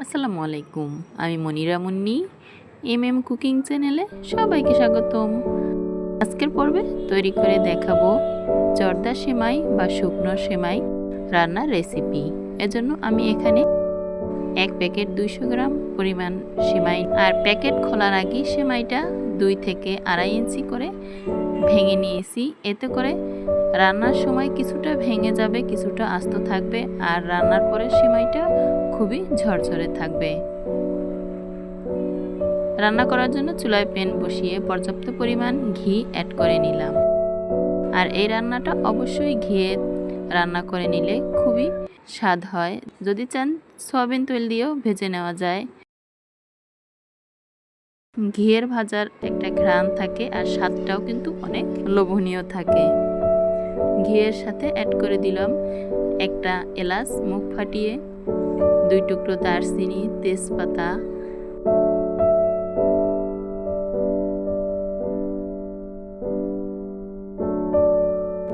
আসসালামু আলাইকুম। আমি মনিরা মুন্নি, কুকিং চ্যানেলে সবাইকে স্বাগতম। আজকের পর্বে তৈরি করে দেখাবো জর্দা সেমাই বা শুকনো সেমাই রান্নার রেসিপি। এজন্য আমি এখানে এক প্যাকেট 200 গ্রাম পরিমাণ সেমাই, আর প্যাকেট খোলার আগে সেমাইটা 2 থেকে 2.5 ইঞ্চি করে ভেঙে নিয়েছি। এতে করে রান্নার সময় কিছুটা ভেঙে যাবে, কিছুটা আস্ত থাকবে, আর রান্নার পরে সেমাইটা খুবই ঝরঝরে থাকবে। রান্না করার জন্য চুলায় প্যান বসিয়ে পর্যাপ্ত পরিমাণ ঘি অ্যাড করে নিলাম। আর এই রান্নাটা অবশ্যই ঘিয়ে রান্না করে নিলে খুবই স্বাদ হয়। যদি চান সয়াবিন তেল দিয়েও ভেজে নেওয়া যায়। ঘিয়ের ভাজার একটা ঘ্রাণ থাকে আর স্বাদটাও কিন্তু অনেক লোভনীয় থাকে। ঘিয়ের সাথে অ্যাড করে দিলাম একটা এলাচ মুখ ফাটিয়ে, 2 টুকরো দারচিনি, তেজপাতা,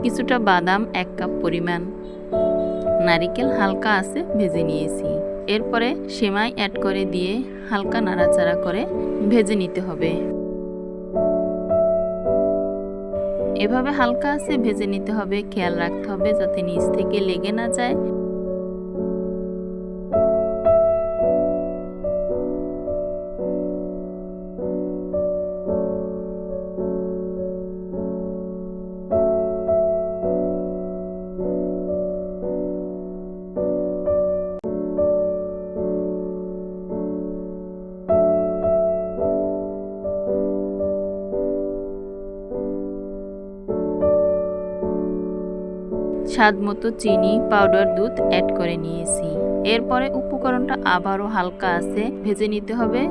কিছুটা বাদাম, 1 কাপ পরিমাণ, নারিকেল হালকা আছে ভেজে নিয়েছি। এরপরে সেমাই অ্যাড করে দিয়ে হালকা নাড়াচাড়া করে ভেজে নিতে হবে। এভাবে হালকা আছে ভেজে নিতে হবে, খেয়াল রাখতে হবে যাতে নিচ থেকে লেগে না যায়। স্বাদ মতো চিনি, পাউডার দুধ অ্যাড করে নিয়েছি। এরপরে উপকরণটা আবারও হালকা আছে ভেজে নিতে হবে।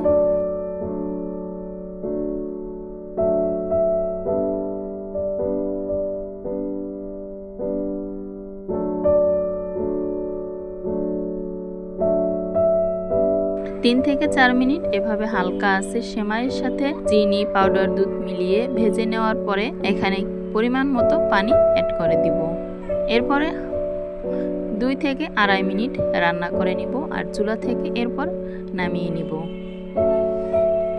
তিন থেকে 4 মিনিট এভাবে হালকা আছে সেমাইয়ের সাথে চিনি, পাউডার দুধ মিলিয়ে ভেজে নেওয়ার পরে এখানে পরিমাণ মতো পানি অ্যাড করে দিব। এরপরে 2 থেকে 2.5 মিনিট রান্না করে নিব আর চুলা থেকে এরপর নামিয়ে নিব।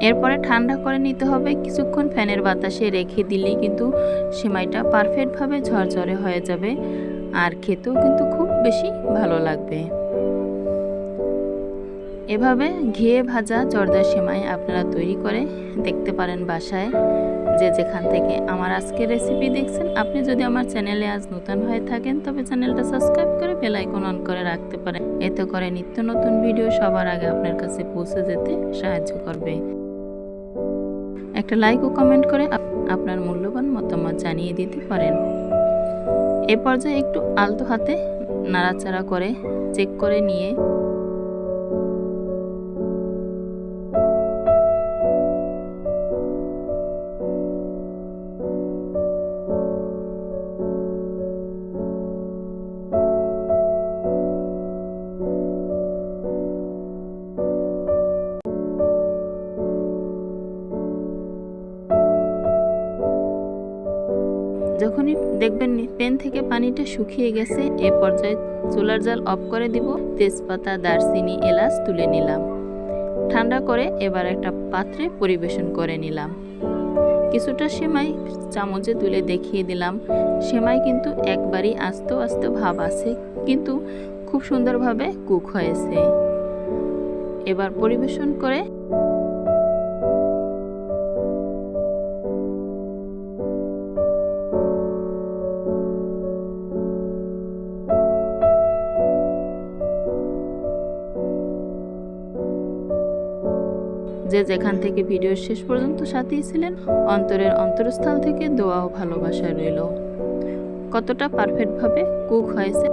এরপরে ঠান্ডা করে নিতে হবে। কিছুক্ষণ ফ্যানের বাতাসে রেখে দিলেই কিন্তু সেমাইটা পারফেক্টভাবে ঝরঝরে হয়ে যাবে আর খেতেও কিন্তু খুব বেশি ভালো লাগবে। এভাবে ঘিয়ে ভাজা জর্দা সেমাই আপনারা তৈরি করে দেখতে পারেন বাসায়। যে যেখান থেকে আমার আজকের রেসিপি দেখছেন, আপনি যদি আমার চ্যানেলে আজ নতুন হয়ে থাকেন তবে চ্যানেলটা সাবস্ক্রাইব করে বেল আইকন অন করে রাখতে পারেন। এতে করে নিত্য নতুন ভিডিও সবার আগে আপনার কাছে পৌঁছে যেতে সাহায্য করবে। একটা লাইক ও কমেন্ট করে আপনার মূল্যবান মতামত জানিয়ে দিতে পারেন। এ পর্যায়ে একটু আলতো হাতে নাড়াচাড়া করে চেক করে নিয়ে যখনই দেখবেন প্যান থেকে পানিটা শুকিয়ে গেছে, এ পর্যায়ে চুলার জাল অফ করে দিব। তেজপাতা, দারচিনি, এলাচ তুলে নিলাম। ঠান্ডা করে এবার একটা পাত্রে পরিবেশন করে নিলাম। কিছুটা সেমাই চামচে তুলে দেখিয়ে দিলাম। সেমাই কিন্তু একবারই আস্ত আস্ত ভাব আছে, কিন্তু খুব সুন্দরভাবে কুক হয়েছে। এবার পরিবেশন করে যে যেখান থেকে ভিডিওর শেষ পর্যন্ত সাথেই ছিলেন, অন্তরের অন্তরস্থল থেকে দোয়া ও ভালোবাসা রইল। কতটা পারফেক্টভাবে কুক হয়েছে